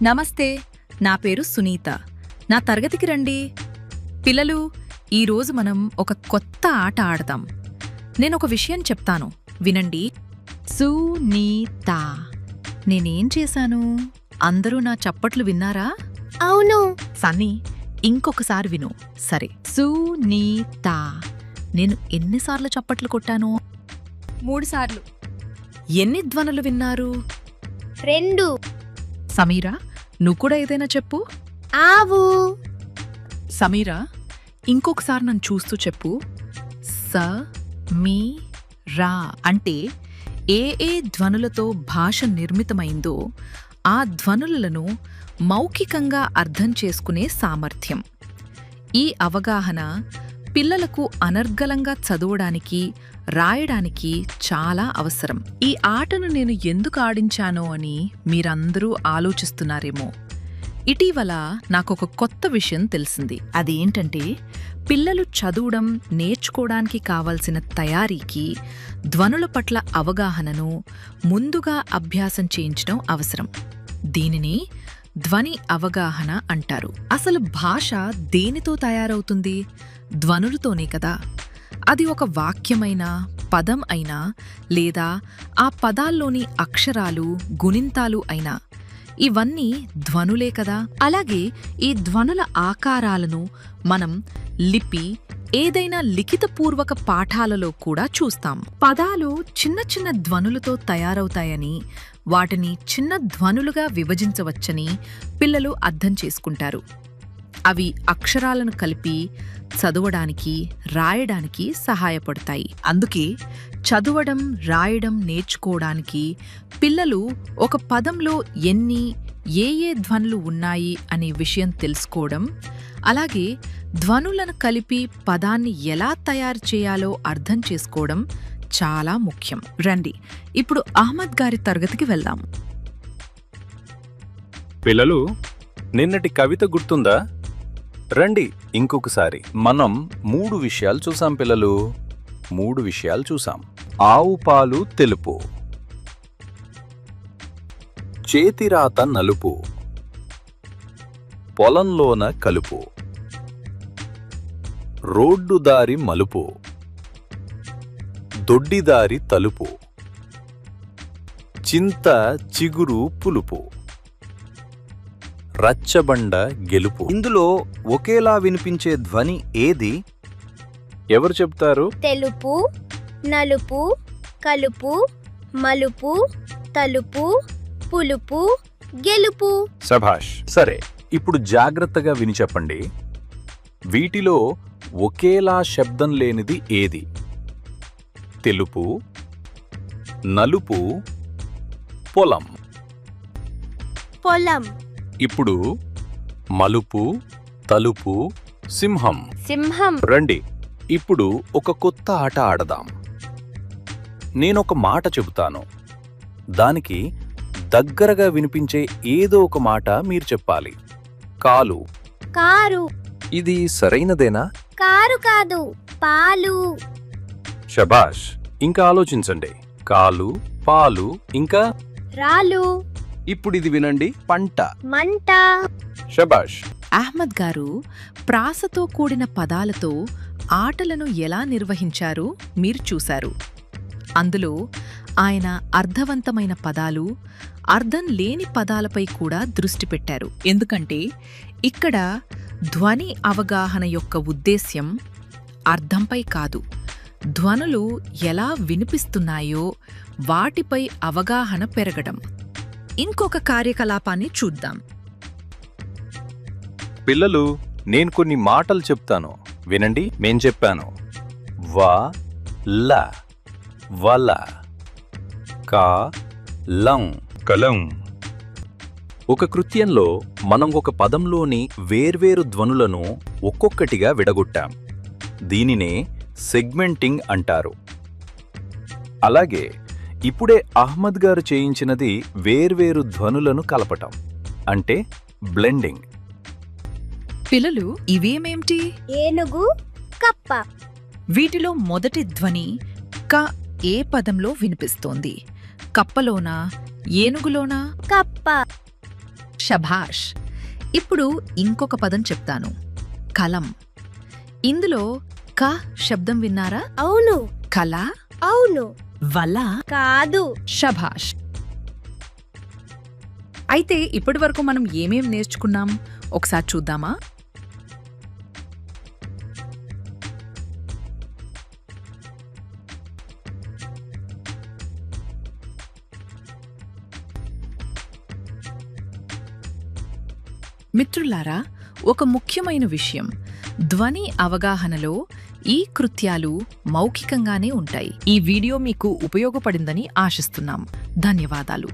నమస్తే, నా పేరు సునీత. నా తరగతికి రండి. పిల్లలు, ఈరోజు మనం ఒక కొత్త ఆట ఆడతాం. నేనొక విషయం చెప్తాను, వినండి. సునీత. నేనేం చేశాను? అందరూ నా చప్పట్లు విన్నారా? అవును. సన్నీ, ఇంకొకసారి విను. సరే. సునీత. నేను ఎన్నిసార్లు చప్పట్లు కొట్టాను? 3 సార్లు. ఎన్ని ధ్వనులు విన్నారు? 2. సమీరా, నువ్వు కూడా ఏదైనా చెప్పు. ఆవు. సమీరా, ఇంకొకసారి నన్ను చూస్తూ చెప్పు. స మీ రా అంటే ఏ ఏ ధ్వనులతో భాష నిర్మితమైందో ఆ ధ్వనులను మౌఖికంగా అర్థం చేసుకునే సామర్థ్యం. ఈ అవగాహన పిల్లలకు అనర్గళంగా చదవడానికి, రాయడానికి చాలా అవసరం. ఈ ఆటను నేను ఎందుకు ఆడించానో అని మీరందరూ ఆలోచిస్తున్నారేమో. ఇటీవల నాకొక కొత్త విషయం తెలిసింది. అదేంటంటే, పిల్లలు చదవడం నేర్చుకోవడానికి కావలసిన తయారీకి ధ్వనుల పట్ల అవగాహనను ముందుగా అభ్యాసం చేయించడం అవసరం. దీనిని ధ్వని అవగాహన అంటారు. అసలు భాష దేనితో తయారవుతుంది? ధ్వనులతోనే కదా. అది ఒక వాక్యమైనా, పదం అయినా, లేదా ఆ పదాల్లోని అక్షరాలు, గుణింతాలు అయినా, ఇవన్నీ ధ్వనులే కదా. అలాగే ఈ ధ్వనుల ఆకారాలను మనం లిపి, ఏదైనా లిఖితపూర్వక పాఠాలలో కూడా చూస్తాం. పదాలు చిన్న చిన్న ధ్వనులతో తయారవుతాయని, వాటిని చిన్న ధ్వనులుగా విభజించవచ్చని పిల్లలు అర్థం చేసుకుంటారు. అవి అక్షరాలను కలిపి చదవడానికి, రాయడానికి సహాయపడతాయి. అందుకే చదవడం, రాయడం నేర్చుకోవడానికి పిల్లలు ఒక పదంలో ఎన్ని, ఏ ధ్వనులు ఉన్నాయి అనే విషయం తెలుసుకోవడం, అలాగే ధ్వనులను కలిపి పదాన్ని ఎలా తయారు చేయాలో అర్థం చేసుకోవడం చాలా ముఖ్యం. రండి, ఇప్పుడు అహ్మద్ గారి తరగతికి వెళ్దాం. పిల్లలు, నిన్నటి కవిత గుర్తుందా? రండి ఇంకొకసారి. మనం 3 విషయాలు చూసాం పిల్లలు. 3 విషయాలు చూసాం. ఆవు పాలు తెలుపు, చేతిరాత నలుపు, పొలంలోన కలుపు, రోడ్డుదారి మలుపు, దొడ్డిదారి తలుపు, చింత చిగురు పులుపు, రచ్చబండ గెలుపు. ఇందులో ఒకేలా వినిపించే ధ్వని ఏది? ఎవరు చెప్తారు? తెలుపు, నలుపు, కలుపు, మలుపు, తలుపు, పులుపు, గెలుపు. శభాష్. సరే, ఇప్పుడు జాగ్రత్తగా విని చెప్పండి. వీటిలో ఒకేలా శబ్దం లేనిది ఏది? తెలుపు, నలుపు, పొలం. పొలం. ఇప్పుడు మలుపు, తలుపు, సింహం. సింహం. రండి, ఇప్పుడు ఒక కొత్త ఆట ఆడదాం. నేనొక మాట చెబుతాను, దానికి దగ్గరగా వినిపించే ఏదో ఒక మాట మీరు చెప్పాలి. కాలు. కారు. ఇది సరైనదేనా? కారు కాదు, పాలు. శబాష్. ఇంకా ఆలోచించండి. కాలు, పాలు, ఇంకా రాలు. ఇప్పుడు ఇది వినండి. పంట. మంట. శబాష్. అహ్మద్ గారు ప్రాసతో కూడిన పదాలతో ఆటలను ఎలా నిర్వహించారో మీరు చూశారు. అందులో ఆయన అర్థవంతమైన పదాలు, అర్థం లేని పదాలపై కూడా దృష్టి పెట్టారు. ఎందుకంటే ఇక్కడ ధ్వని అవగాహన యొక్క ఉద్దేశ్యం అర్థంపై కాదు, ధ్వనులు ఎలా వినిపిస్తున్నాయో వాటిపై అవగాహన పెరగడం. ఇంకొక కార్యకలాపాన్ని చూద్దాం. పిల్లలు, నేను కొన్ని మాటలు చెప్తాను, వినండి. మేం చెప్పాను. వ ల వల, క లం కలం. ఒక కృత్యంలో మనం ఒక పదంలోని వేర్వేరు ధ్వనులను ఒక్కొక్కటిగా విడగొట్టాం. దీనినే సెగ్మెంటింగ్ అంటారు. అలాగే ఇప్పుడే అహ్మద్ గారు చేయించినది వేర్వేరు ధ్వనులను కలపటం, అంటే బ్లెండింగ్. పిల్లలు, ఇవేమేమిటి? ఏనుగు, కప్ప. వీటిలో మొదటి ధ్వని క ఏ పదంలో వినిపిస్తోంది? కప్పలోనా, ఏనుగులోనా? కప్ప. శభాష్. ఇప్పుడు ఇంకొక పదం చెప్తాను. కలం. ఇందులో క శబ్దం విన్నారా? అవును. కల, అవును. వల, కాదు. శభాష్. అయితే ఇప్పటి వరకు మనం ఏమేం నేర్చుకున్నాం ఒకసారి చూద్దామా? మిత్రులారా, ఒక ముఖ్యమైన విషయం, ధ్వని అవగాహనలో ఈ కృత్యాలు మౌఖికంగానే ఉంటాయి. ఈ వీడియో మీకు ఉపయోగపడిందని ఆశిస్తున్నాం. ధన్యవాదాలు.